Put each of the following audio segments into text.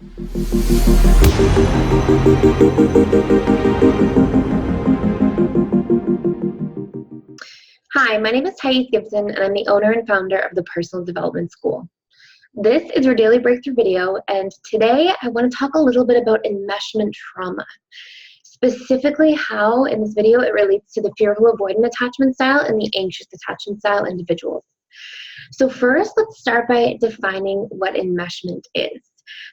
Hi, my name is Gibson, and I'm the owner and founder of the Personal Development School. This is your daily breakthrough video, and today I want to talk a little bit about enmeshment trauma. Specifically how, in this video, it relates to the fearful avoidant attachment style and the anxious attachment style individuals. So first, let's start by defining what enmeshment is.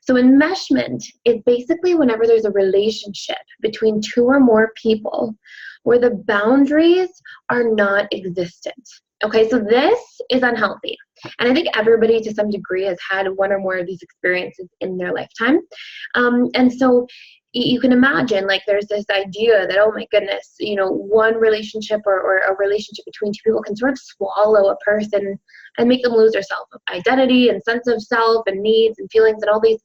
So enmeshment is basically whenever there's a relationship between two or more people where the boundaries are not existent. Okay, so this is unhealthy. And I think everybody to some degree has had one or more of these experiences in their lifetime. And so you can imagine, like, there's this idea that, oh my goodness, you know, one relationship or a relationship between two people can sort of swallow a person and make them lose their self-identity and sense of self and needs and feelings and all these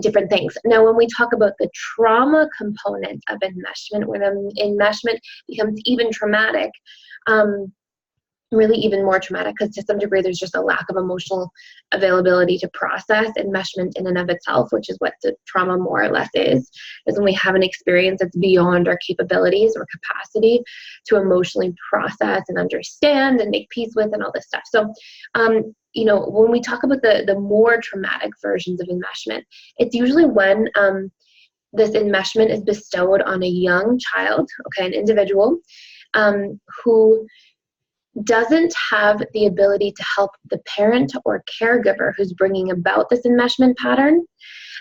different things. Now, when we talk about the trauma component of enmeshment, when enmeshment becomes even traumatic, really even more traumatic, because to some degree there's just a lack of emotional availability to process enmeshment in and of itself, which is what the trauma more or less is when we have an experience that's beyond our capabilities or capacity to emotionally process and understand and make peace with and all this stuff. So you know, when we talk about the more traumatic versions of enmeshment, it's usually when this enmeshment is bestowed on a young child, okay, an individual who doesn't have the ability to help the parent or caregiver who's bringing about this enmeshment pattern,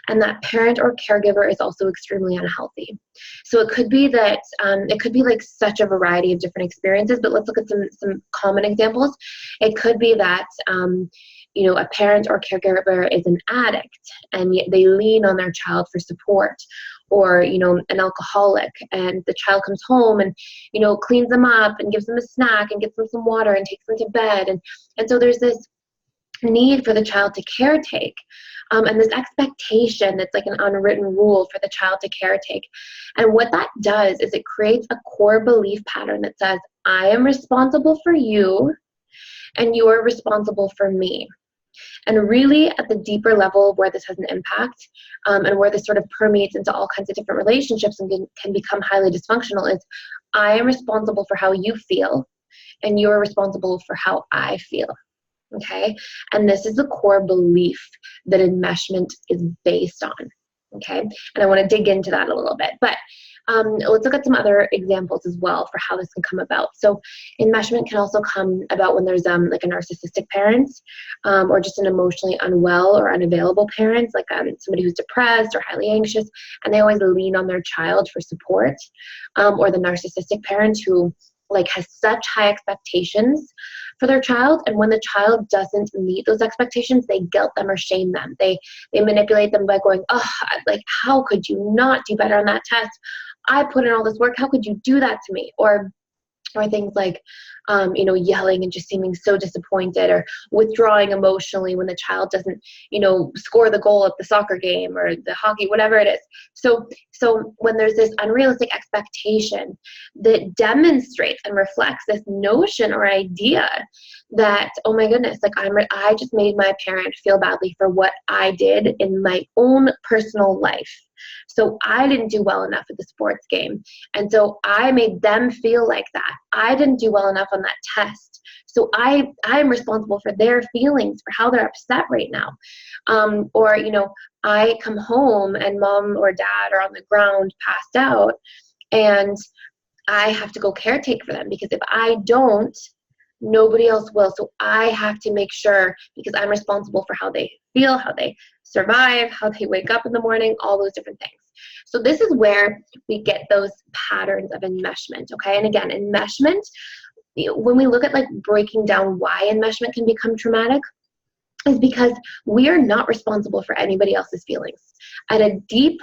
and that parent or caregiver is also extremely unhealthy. So it could be that, it could be like such a variety of different experiences, but let's look at some common examples. It could be that, you know, a parent or caregiver is an addict and yet they lean on their child for support, or, you know, an alcoholic, and the child comes home and, you know, cleans them up and gives them a snack and gets them some water and takes them to bed. And so there's this need for the child to caretake, and this expectation that's like an unwritten rule for the child to caretake. And what that does is it creates a core belief pattern that says, I am responsible for you and you are responsible for me. And really at the deeper level of where this has an impact, and where this sort of permeates into all kinds of different relationships and can become highly dysfunctional, is I am responsible for how you feel and you're responsible for how I feel. Okay, and this is the core belief that enmeshment is based on. Okay, and I want to dig into that a little bit, but let's look at some other examples as well for how this can come about. So enmeshment can also come about when there's like a narcissistic parent, or just an emotionally unwell or unavailable parent, like somebody who's depressed or highly anxious, and they always lean on their child for support, or the narcissistic parent who like has such high expectations for their child, and when the child doesn't meet those expectations, they guilt them or shame them. They manipulate them by going, oh, like, how could you not do better on that test? I put in all this work. How could you do that to me? Or things like, you know, yelling and just seeming so disappointed, or withdrawing emotionally when the child doesn't, you know, score the goal at the soccer game or the hockey, whatever it is. So when there's this unrealistic expectation that demonstrates and reflects this notion or idea that, oh my goodness, like I just made my parent feel badly for what I did in my own personal life. So I didn't do well enough at the sports game. And so I made them feel like that. I didn't do well enough on that test. So I'm responsible for their feelings, for how they're upset right now. Or, you know, I come home and mom or dad are on the ground passed out, and I have to go caretake for them, because if I don't, nobody else will. So I have to make sure, because I'm responsible for how they feel, how they survive, how they wake up in the morning, all those different things. So this is where we get those patterns of enmeshment, okay? And again, enmeshment, when we look at like breaking down why enmeshment can become traumatic, is because we are not responsible for anybody else's feelings. At a deep,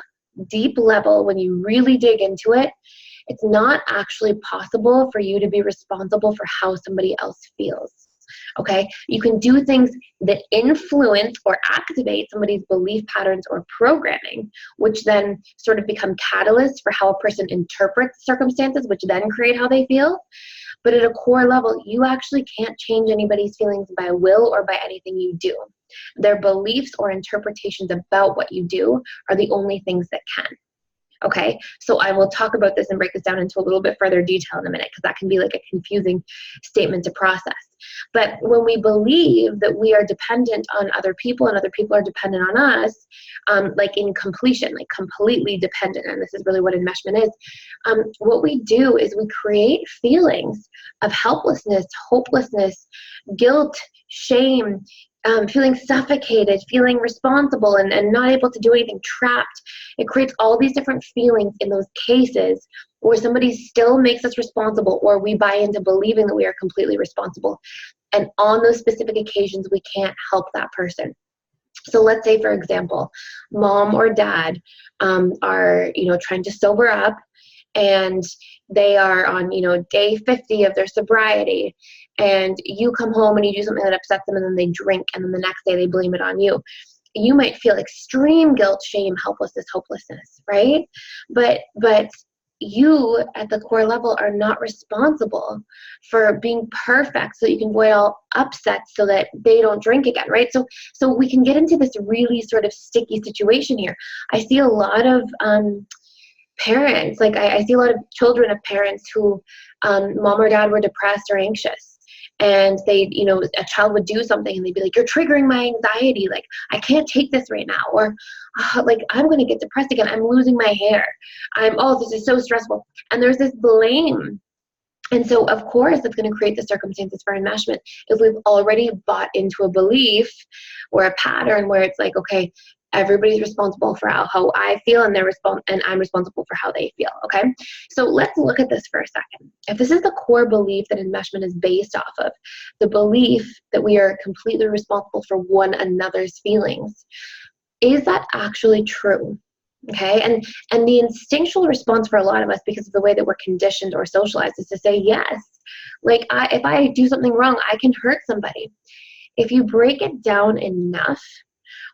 deep level, when you really dig into it, it's not actually possible for you to be responsible for how somebody else feels. Okay, you can do things that influence or activate somebody's belief patterns or programming, which then sort of become catalysts for how a person interprets circumstances, which then create how they feel. But at a core level, you actually can't change anybody's feelings by will or by anything you do. Their beliefs or interpretations about what you do are the only things that can. Okay, so I will talk about this and break this down into a little bit further detail in a minute, because that can be like a confusing statement to process. But when we believe that we are dependent on other people and other people are dependent on us, like in completion, like completely dependent, and this is really what enmeshment is, what we do is we create feelings of helplessness, hopelessness, guilt, shame, feeling suffocated, feeling responsible and not able to do anything, trapped. It creates all these different feelings in those cases where somebody still makes us responsible, or we buy into believing that we are completely responsible. And on those specific occasions, we can't help that person. So let's say, for example, mom or dad are, trying to sober up, and they are on, day 50 of their sobriety, and you come home and you do something that upsets them, and then they drink, and then the next day they blame it on you. You might feel extreme guilt, shame, helplessness, hopelessness, right? But you at the core level are not responsible for being perfect so you can avoid all upsets so that they don't drink again, right? So we can get into this really sort of sticky situation here. I see a lot of parents, like I see a lot of children of parents who mom or dad were depressed or anxious. And they, a child would do something and they'd be like, you're triggering my anxiety. Like, I can't take this right now. Or like, I'm going to get depressed again. I'm losing my hair. This is so stressful. And there's this blame. And so, of course, it's going to create the circumstances for enmeshment if we've already bought into a belief or a pattern where it's like, okay, everybody's responsible for how I feel, and I'm responsible for how they feel. Okay, so let's look at this for a second. If this is the core belief that enmeshment is based off of, the belief that we are completely responsible for one another's feelings, is that actually true? Okay, and the instinctual response for a lot of us, because of the way that we're conditioned or socialized, is to say yes. Like, if I do something wrong, I can hurt somebody. If you break it down enough,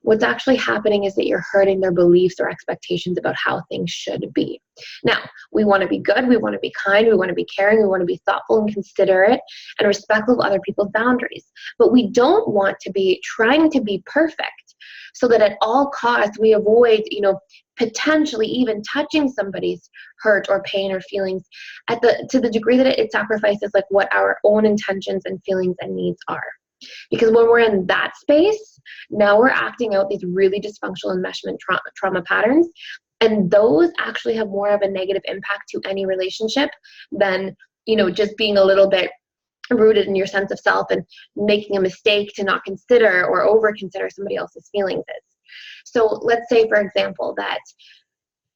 what's actually happening is that you're hurting their beliefs or expectations about how things should be. Now, we want to be good, we want to be kind, we want to be caring, we want to be thoughtful and considerate and respectful of other people's boundaries. But we don't want to be trying to be perfect so that at all costs we avoid, potentially even touching somebody's hurt or pain or feelings to the degree that it sacrifices like what our own intentions and feelings and needs are. Because when we're in that space, now we're acting out these really dysfunctional enmeshment trauma patterns, and those actually have more of a negative impact to any relationship than, just being a little bit rooted in your sense of self and making a mistake to not consider or over consider somebody else's feelings is. So let's say, for example, that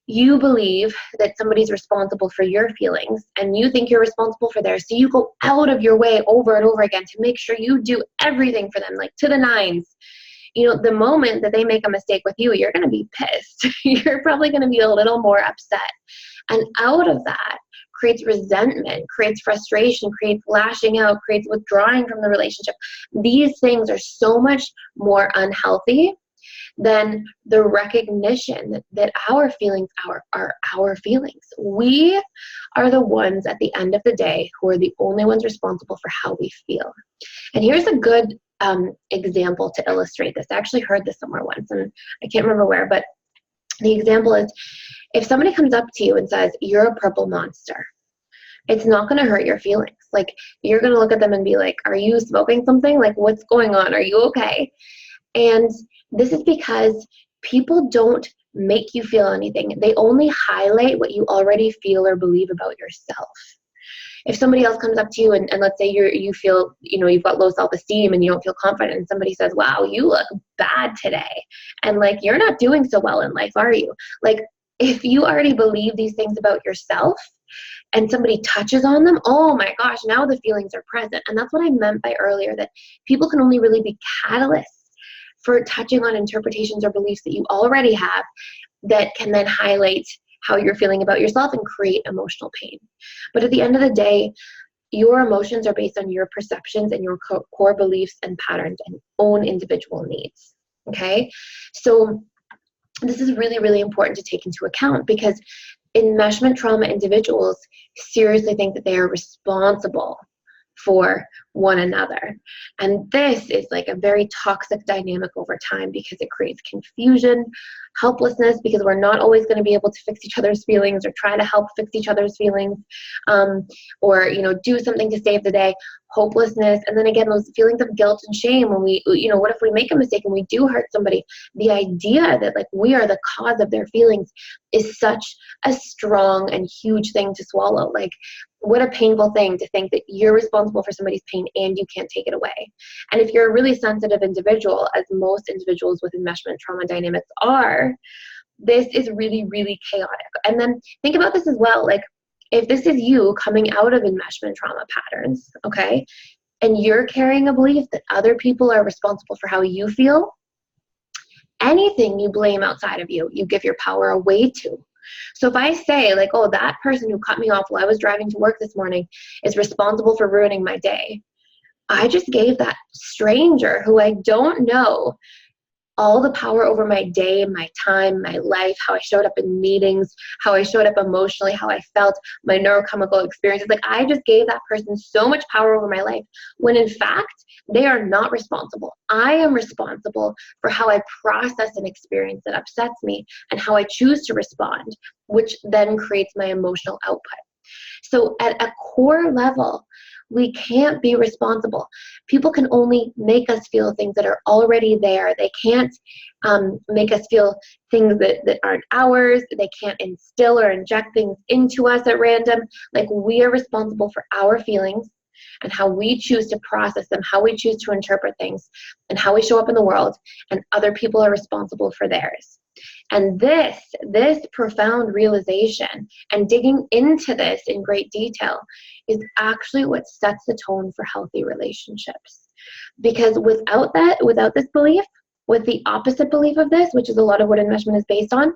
you believe that somebody's responsible for your feelings and you think you're responsible for theirs. So you go out of your way over and over again to make sure you do everything for them, like to the nines. The moment that they make a mistake with you, you're going to be pissed. You're probably going to be a little more upset. And out of that creates resentment, creates frustration, creates lashing out, creates withdrawing from the relationship. These things are so much more unhealthy than the recognition that our feelings are our feelings. We are the ones at the end of the day who are the only ones responsible for how we feel. And here's a good example to illustrate this. I actually heard this somewhere once, and I can't remember where, but the example is, if somebody comes up to you and says, you're a purple monster, it's not going to hurt your feelings. Like, you're going to look at them and be like, are you smoking something? Like, what's going on? Are you okay? And this is because people don't make you feel anything. They only highlight what you already feel or believe about yourself. If somebody else comes up to you and let's say you feel, you've got low self-esteem and you don't feel confident, and somebody says, wow, you look bad today. And like, you're not doing so well in life, are you? Like, if you already believe these things about yourself and somebody touches on them, oh my gosh, now the feelings are present. And that's what I meant by earlier, that people can only really be catalysts for touching on interpretations or beliefs that you already have that can then highlight how you're feeling about yourself and create emotional pain. But at the end of the day, your emotions are based on your perceptions and your core beliefs and patterns and own individual needs. Okay? So this is really, really important to take into account, because enmeshment trauma individuals seriously think that they are responsible for one another. And this is like a very toxic dynamic over time because it creates confusion, helplessness, because we're not always going to be able to fix each other's feelings or try to help fix each other's feelings, or, do something to save the day, hopelessness. And then again, those feelings of guilt and shame when we, what if we make a mistake and we do hurt somebody? The idea that like we are the cause of their feelings is such a strong and huge thing to swallow. Like, what a painful thing to think that you're responsible for somebody's pain and you can't take it away. And if you're a really sensitive individual, as most individuals with enmeshment trauma dynamics are, this is really, really chaotic. And then think about this as well. Like, if this is you coming out of enmeshment trauma patterns, okay, and you're carrying a belief that other people are responsible for how you feel, anything you blame outside of you, you give your power away to. So if I say like, oh, that person who cut me off while I was driving to work this morning is responsible for ruining my day, I just gave that stranger who I don't know all the power over my day, my time, my life, how I showed up in meetings, how I showed up emotionally, how I felt, my neurochemical experiences. Like, I just gave that person so much power over my life when in fact, they are not responsible. I am responsible for how I process an experience that upsets me and how I choose to respond, which then creates my emotional output. So at a core level, we can't be responsible. People can only make us feel things that are already there. They can't make us feel things that aren't ours. They can't instill or inject things into us at random. Like, we are responsible for our feelings and how we choose to process them, how we choose to interpret things, and how we show up in the world, and other people are responsible for theirs. And this profound realization and digging into this in great detail is actually what sets the tone for healthy relationships. Because without this belief, with the opposite belief of this, which is a lot of what enmeshment is based on,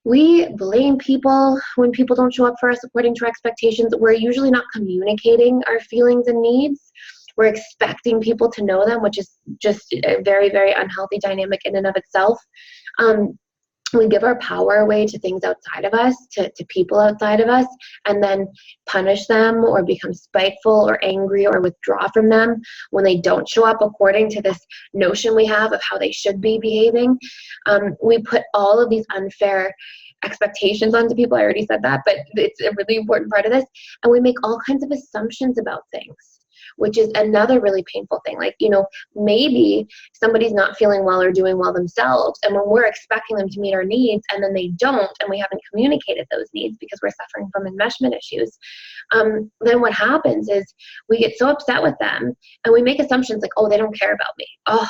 we blame people when people don't show up for us according to our expectations. We're usually not communicating our feelings and needs. We're expecting people to know them, which is just a very, very unhealthy dynamic in and of itself. We give our power away to things outside of us, to people outside of us, and then punish them or become spiteful or angry or withdraw from them when they don't show up according to this notion we have of how they should be behaving. We put all of these unfair expectations onto people. I already said that, but it's a really important part of this. And we make all kinds of assumptions about things, which is another really painful thing. Like, maybe somebody's not feeling well or doing well themselves, and when we're expecting them to meet our needs and then they don't, and we haven't communicated those needs because we're suffering from enmeshment issues, then what happens is we get so upset with them and we make assumptions like, oh, they don't care about me. Oh,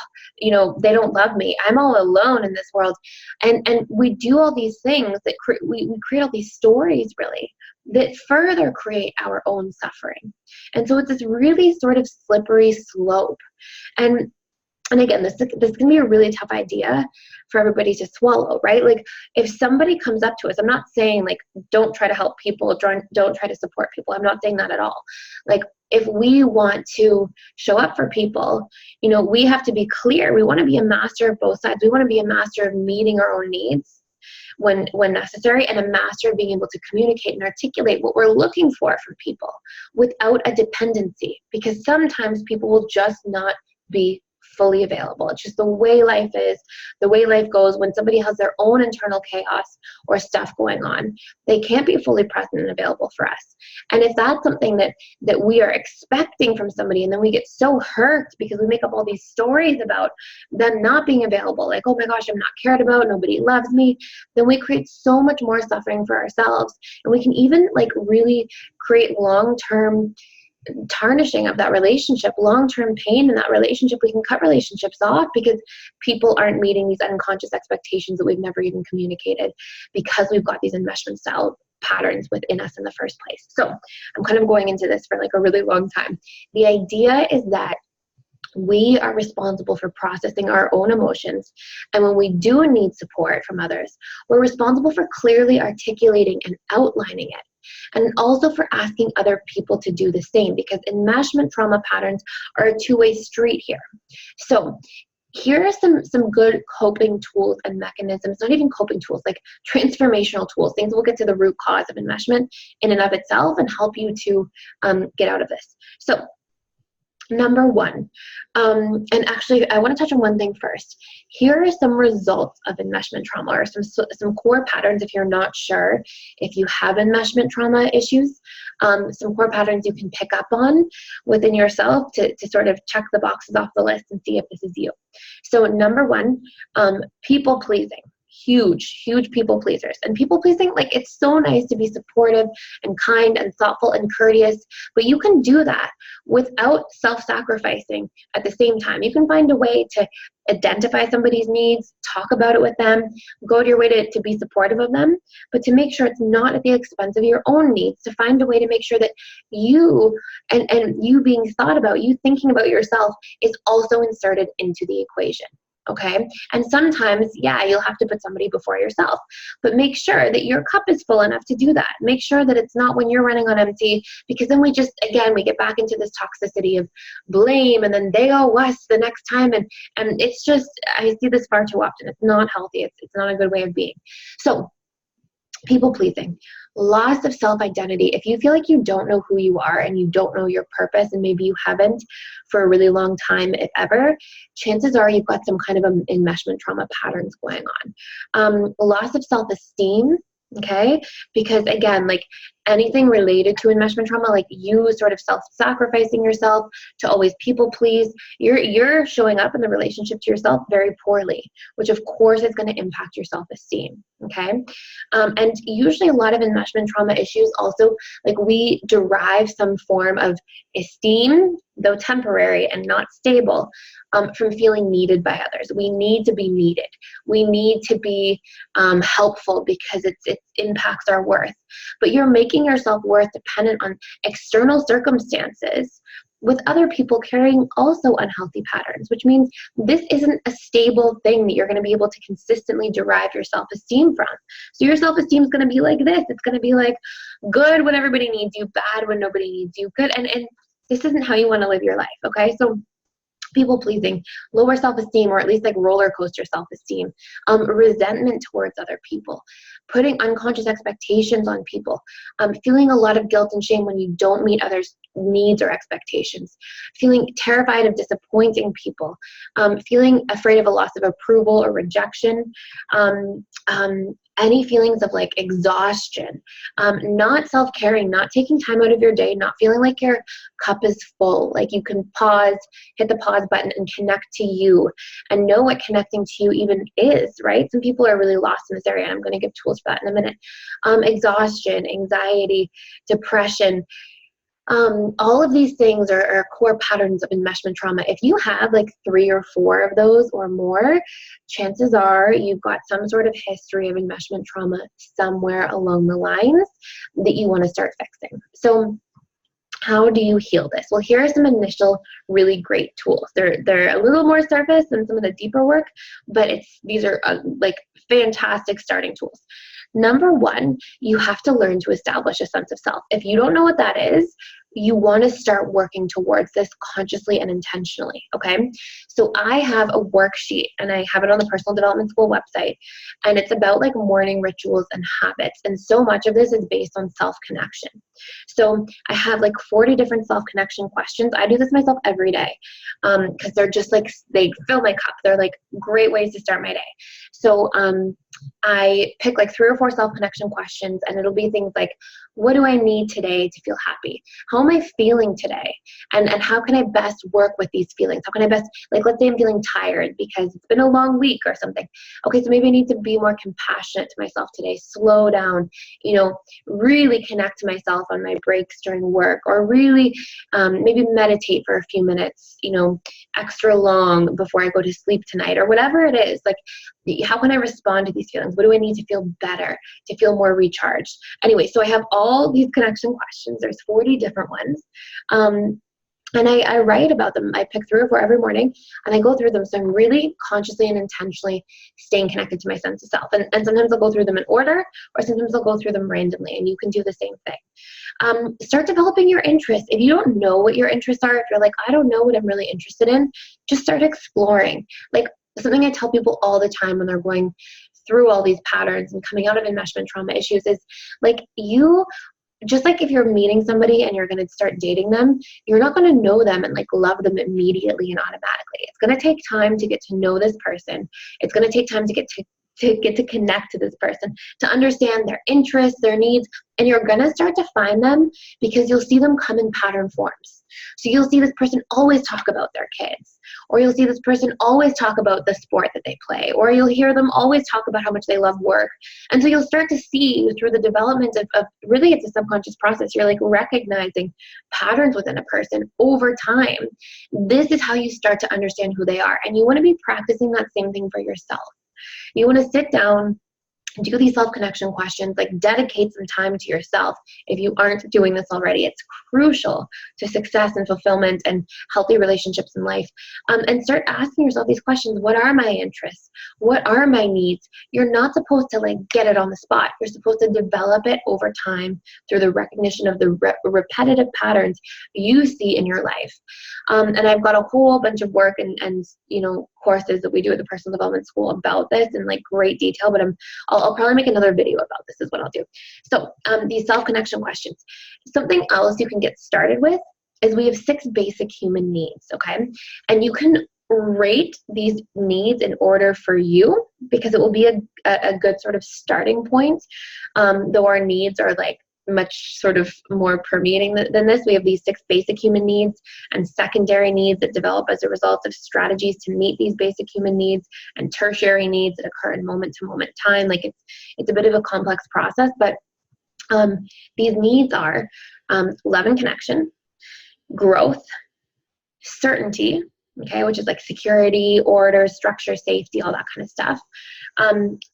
they don't love me. I'm all alone in this world. And we do all these things that we create all these stories really that further create our own suffering. And so it's this really sort of slippery slope. And again, this can be a really tough idea for everybody to swallow, right? Like, if somebody comes up to us, I'm not saying like, don't try to help people, don't try to support people. I'm not saying that at all. Like, if we want to show up for people, we have to be clear. We want to be a master of both sides. We want to be a master of meeting our own needs when necessary, and a master of being able to communicate and articulate what we're looking for from people without a dependency, because sometimes people will just not be fully available. It's just the way life is, the way life goes. When somebody has their own internal chaos or stuff going on, they can't be fully present and available for us. And if that's something that we are expecting from somebody, and then we get so hurt because we make up all these stories about them not being available, like, oh my gosh, I'm not cared about, nobody loves me, then we create so much more suffering for ourselves. And we can even like really create long-term tarnishing of that relationship, long-term pain in that relationship. We can cut relationships off because people aren't meeting these unconscious expectations that we've never even communicated, because we've got these enmeshment style patterns within us in the first place. So I'm kind of going into this for like a really long time. The idea is that we are responsible for processing our own emotions. And when we do need support from others, we're responsible for clearly articulating and outlining it. And also for asking other people to do the same, because enmeshment trauma patterns are a two-way street here. So here are some good coping tools and mechanisms, not even coping tools, like transformational tools, things that will get to the root cause of enmeshment in and of itself and help you to get out of this. So number one, and actually I want to touch on one thing first. Here are some results of enmeshment trauma, or some core patterns if you're not sure if you have enmeshment trauma issues, some core patterns you can pick up on within yourself to sort of check the boxes off the list and see if this is you. So number one, people pleasing. Huge people pleasers. And people pleasing, like, it's so nice to be supportive and kind and thoughtful and courteous, but you can do that without self-sacrificing at the same time. You can find a way to identify somebody's needs, talk about it with them, go to your way to be supportive of them, but to make sure it's not at the expense of your own needs, to find a way to make sure that you and you being thought about, you thinking about yourself, is also inserted into the equation. Okay. And sometimes, yeah, you'll have to put somebody before yourself, but make sure that your cup is full enough to do that. Make sure that it's not when you're running on empty, because then we get back into this toxicity of blame, and then they owe us the next time. And it's just, I see this far too often. It's not healthy. It's not a good way of being. So people pleasing, loss of self-identity. If you feel like you don't know who you are and you don't know your purpose, and maybe you haven't for a really long time, if ever, chances are you've got some kind of enmeshment trauma patterns going on. Loss of self-esteem. Okay, because again, like anything related to enmeshment trauma, like you sort of self-sacrificing yourself to always people please, you're showing up in the relationship to yourself very poorly, which of course is going to impact your self-esteem. Okay, and usually a lot of enmeshment trauma issues also, like, we derive some form of esteem, though temporary and not stable, from feeling needed by others. We need to be needed. We need to be helpful because it impacts our worth. But you're making your self-worth dependent on external circumstances, with other people carrying also unhealthy patterns, which means this isn't a stable thing that you're going to be able to consistently derive your self-esteem from. So your self-esteem is going to be like this. It's going to be like good when everybody needs you, bad when nobody needs you, good. And this isn't how you want to live your life, okay? So people pleasing, lower self-esteem, or at least like roller coaster self-esteem, resentment towards other people, putting unconscious expectations on people, feeling a lot of guilt and shame when you don't meet others' needs or expectations, feeling terrified of disappointing people, feeling afraid of a loss of approval or rejection, any feelings of like exhaustion, not self-caring, not taking time out of your day, not feeling like your cup is full, like you can pause, hit the pause button and connect to you and know what connecting to you even is, right? Some people are really lost in this area, and I'm going to give tools for that in a minute. Exhaustion, anxiety, depression. All of these things are core patterns of enmeshment trauma. If you have like 3 or 4 of those or more, chances are you've got some sort of history of enmeshment trauma somewhere along the lines that you want to start fixing. So how do you heal this? Well, here are some initial really great tools. They're a little more surface than some of the deeper work, but these are like fantastic starting tools. Number one, you have to learn to establish a sense of self. If you don't know what that is, you want to start working towards this consciously and intentionally, okay? So I have a worksheet, and I have it on the Personal Development School website, and it's about like morning rituals and habits, and so much of this is based on self-connection. So I have like 40 different self-connection questions. I do this myself every day because they're just like, they fill my cup. They're like great ways to start my day. So I pick like 3 or 4 self-connection questions, and it'll be things like, what do I need today to feel happy? How am I feeling today? And how can I best work with these feelings? How can I best, like, let's say I'm feeling tired because it's been a long week or something. Okay, so maybe I need to be more compassionate to myself today, slow down, really connect to myself on my breaks during work, or really maybe meditate for a few minutes, extra long before I go to sleep tonight, or whatever it is. Like, how can I respond to these feelings? What do I need to feel better, to feel more recharged? Anyway, so I have all these connection questions. There's 40 different ones. And I write about them. I pick 3 or 4 every morning, and I go through them. So I'm really consciously and intentionally staying connected to my sense of self. And sometimes I'll go through them in order, or sometimes I'll go through them randomly, and you can do the same thing. Start developing your interests. If you don't know what your interests are, if you're like, I don't know what I'm really interested in, just start exploring. Like, something I tell people all the time when they're going through all these patterns and coming out of enmeshment trauma issues is, like, just like if you're meeting somebody and you're going to start dating them, you're not going to know them and like love them immediately and automatically. It's going to take time to get to know this person. It's going to take time to get to connect to this person, to understand their interests, their needs, and you're going to start to find them because you'll see them come in pattern forms. So you'll see this person always talk about their kids, or you'll see this person always talk about the sport that they play, or you'll hear them always talk about how much they love work. And so you'll start to see through the development of really, it's a subconscious process. You're like recognizing patterns within a person over time. This is how you start to understand who they are. And you want to be practicing that same thing for yourself. You want to sit down, do these self-connection questions, like dedicate some time to yourself. If you aren't doing this already, it's crucial to success and fulfillment and healthy relationships in life. And start asking yourself these questions. What are my interests? What are my needs? You're not supposed to like get it on the spot. You're supposed to develop it over time through the recognition of the repetitive patterns you see in your life. And I've got a whole bunch of work and courses that we do at the Personal Development School about this in like great detail, but I'll probably make another video about this is what I'll do. So these self-connection questions. Something else you can get started with is we have 6 basic human needs, okay? And you can rate these needs in order for you because it will be a good sort of starting point. Though our needs are like much sort of more permeating than this. We have these 6 basic human needs and secondary needs that develop as a result of strategies to meet these basic human needs, and tertiary needs that occur in moment-to-moment time. Like it's a bit of a complex process, but these needs are love and connection, growth, certainty, okay, which is like security, order, structure, safety, all that kind of stuff.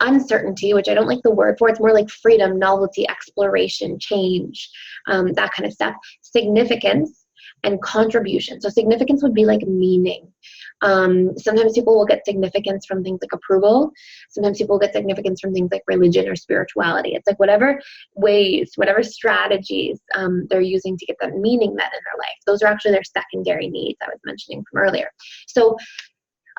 Uncertainty, which I don't like the word for, it's more like freedom, novelty, exploration, change, that kind of stuff. Significance and contribution. So significance would be like meaning. Sometimes people will get significance from things like approval. Sometimes people get significance from things like religion or spirituality. It's like whatever ways, whatever strategies they're using to get that meaning met in their life. Those are actually their secondary needs I was mentioning from earlier. So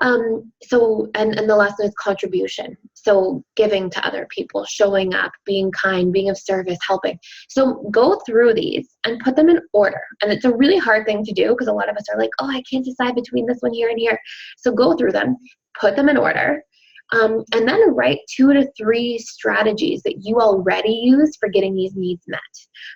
and the last one is contribution. So giving to other people, showing up, being kind, being of service, helping. So go through these and put them in order. And it's a really hard thing to do because a lot of us are like, oh, I can't decide between this one here and here. So go through them, put them in order, and then write 2 to 3 strategies that you already use for getting these needs met.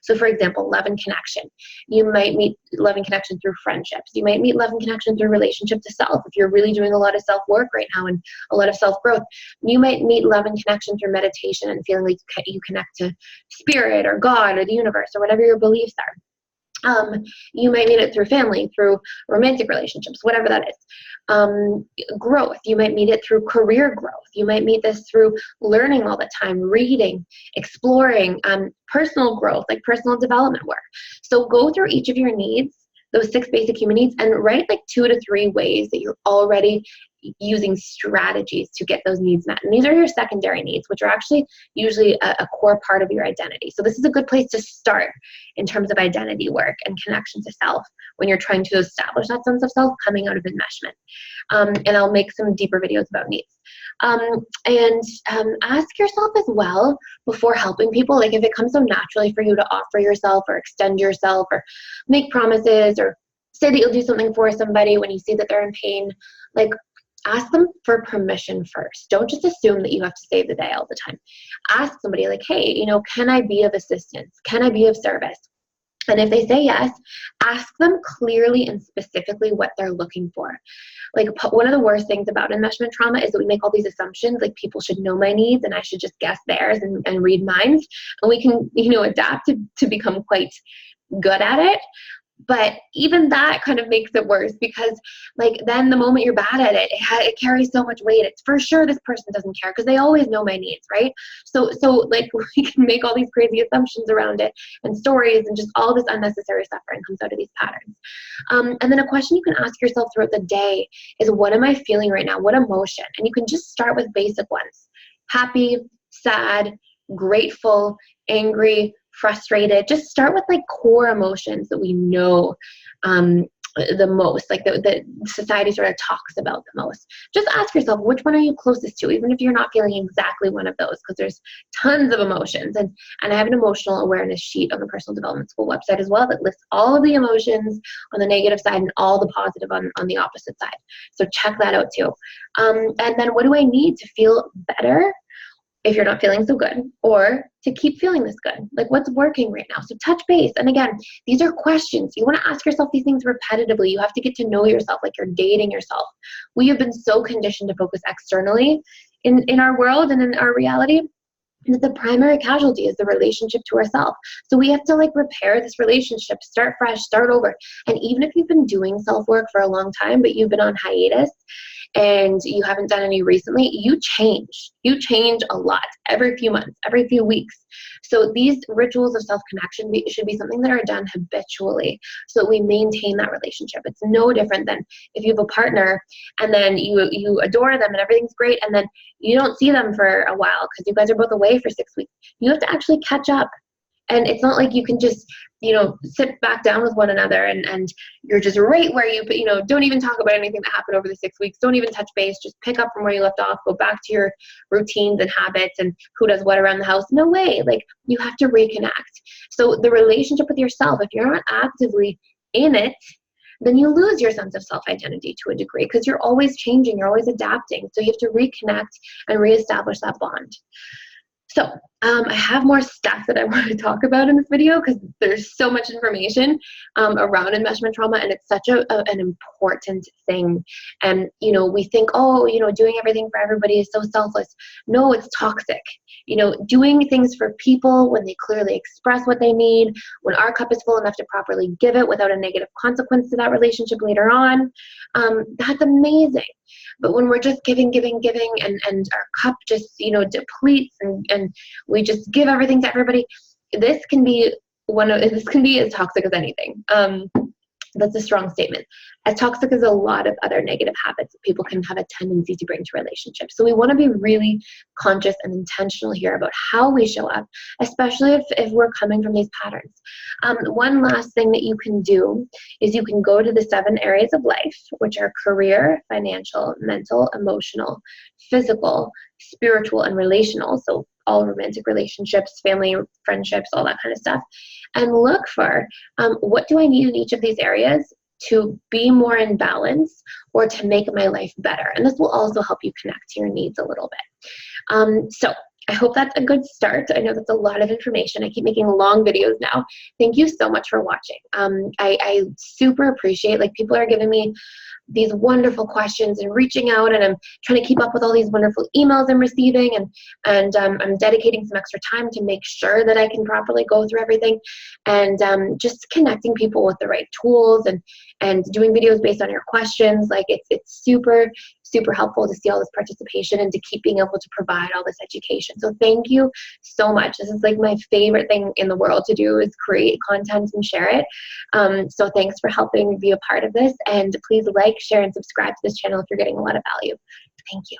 So for example, love and connection. You might meet love and connection through friendships. You might meet love and connection through relationship to self. If you're really doing a lot of self-work right now and a lot of self-growth, you might meet love and connection through meditation and feeling like you connect to spirit or God or the universe or whatever your beliefs are. You might meet it through family, through romantic relationships, whatever that is. Growth, you might meet it through career growth. You might meet this through learning all the time, reading, exploring, personal growth, like personal development work. So go through each of your needs, those 6 basic human needs, and write like 2 to 3 ways that you're already using strategies to get those needs met. And these are your secondary needs, which are actually usually a core part of your identity. So this is a good place to start in terms of identity work and connection to self when you're trying to establish that sense of self coming out of enmeshment. And I'll make some deeper videos about needs. And ask yourself as well before helping people, like if it comes so naturally for you to offer yourself or extend yourself or make promises or say that you'll do something for somebody when you see that they're in pain, like ask them for permission first. Don't just assume that you have to save the day all the time. Ask somebody like, hey, can I be of assistance? Can I be of service? And if they say yes, ask them clearly and specifically what they're looking for. Like one of the worst things about enmeshment trauma is that we make all these assumptions, like people should know my needs and I should just guess theirs and read minds. And we can, adapt to become quite good at it. But even that kind of makes it worse because like then the moment you're bad at it, it carries so much weight. It's for sure this person doesn't care because they always know my needs, right? So like we can make all these crazy assumptions around it and stories and just all this unnecessary suffering comes out of these patterns. And then a question you can ask yourself throughout the day is, what am I feeling right now? What emotion? And you can just start with basic ones. Happy, sad, grateful, angry, frustrated. Just start with like core emotions that we know the most, like the society sort of talks about the most. Just ask yourself, which one are you closest to, even if you're not feeling exactly one of those, because there's tons of emotions. And I have an emotional awareness sheet on the Personal Development School website as well that lists all of the emotions on the negative side and all the positive on the opposite side. So check that out too. And then what do I need to feel better if you're not feeling so good, or to keep feeling this good? Like, what's working right now? So touch base. And again, these are questions. You want to ask yourself these things repetitively. You have to get to know yourself like you're dating yourself. We have been so conditioned to focus externally in our world and in our reality, that the primary casualty is the relationship to ourselves. So we have to like repair this relationship, start fresh, start over. And even if you've been doing self-work for a long time, but you've been on hiatus and you haven't done any recently, you change. You change a lot every few months, every few weeks. So these rituals of self-connection should be something that are done habitually so that we maintain that relationship. It's no different than if you have a partner and then you adore them and everything's great, and then you don't see them for a while because you guys are both away for 6 weeks. You have to actually catch up. And it's not like you can just, sit back down with one another and you're just right where don't even talk about anything that happened over the 6 weeks. Don't even touch base. Just pick up from where you left off. Go back to your routines and habits and who does what around the house. No way. Like, you have to reconnect. So the relationship with yourself, if you're not actively in it, then you lose your sense of self-identity to a degree because you're always changing. You're always adapting. So you have to reconnect and reestablish that bond. So I have more stuff that I want to talk about in this video because there's so much information around enmeshment trauma, and it's such an important thing. And, we think, doing everything for everybody is so selfless. No, it's toxic. Doing things for people when they clearly express what they need, when our cup is full enough to properly give it without a negative consequence to that relationship later on, that's amazing. But when we're just giving, and our cup just, depletes and we just give everything to everybody, this can be as toxic as anything. That's a strong statement. As toxic as a lot of other negative habits that people can have a tendency to bring to relationships. So we want to be really conscious and intentional here about how we show up, especially if we're coming from these patterns. One last thing that you can do is you can go to the 7 areas of life, which are career, financial, mental, emotional, physical, spiritual, and relational. So all romantic relationships, family, friendships, all that kind of stuff. And look for what do I need in each of these areas to be more in balance or to make my life better. And this will also help you connect to your needs a little bit. So I hope that's a good start. I know that's a lot of information. I keep making long videos now. Thank you so much for watching. I super appreciate, people are giving me these wonderful questions and reaching out, and I'm trying to keep up with all these wonderful emails I'm receiving, and I'm dedicating some extra time to make sure that I can properly go through everything, and just connecting people with the right tools and doing videos based on your questions. It's super helpful to see all this participation and to keep being able to provide all this education. So thank you so much. This is my favorite thing in the world to do, is create content and share it. So thanks for helping me be a part of this, and please share and subscribe to this channel if you're getting a lot of value. Thank you.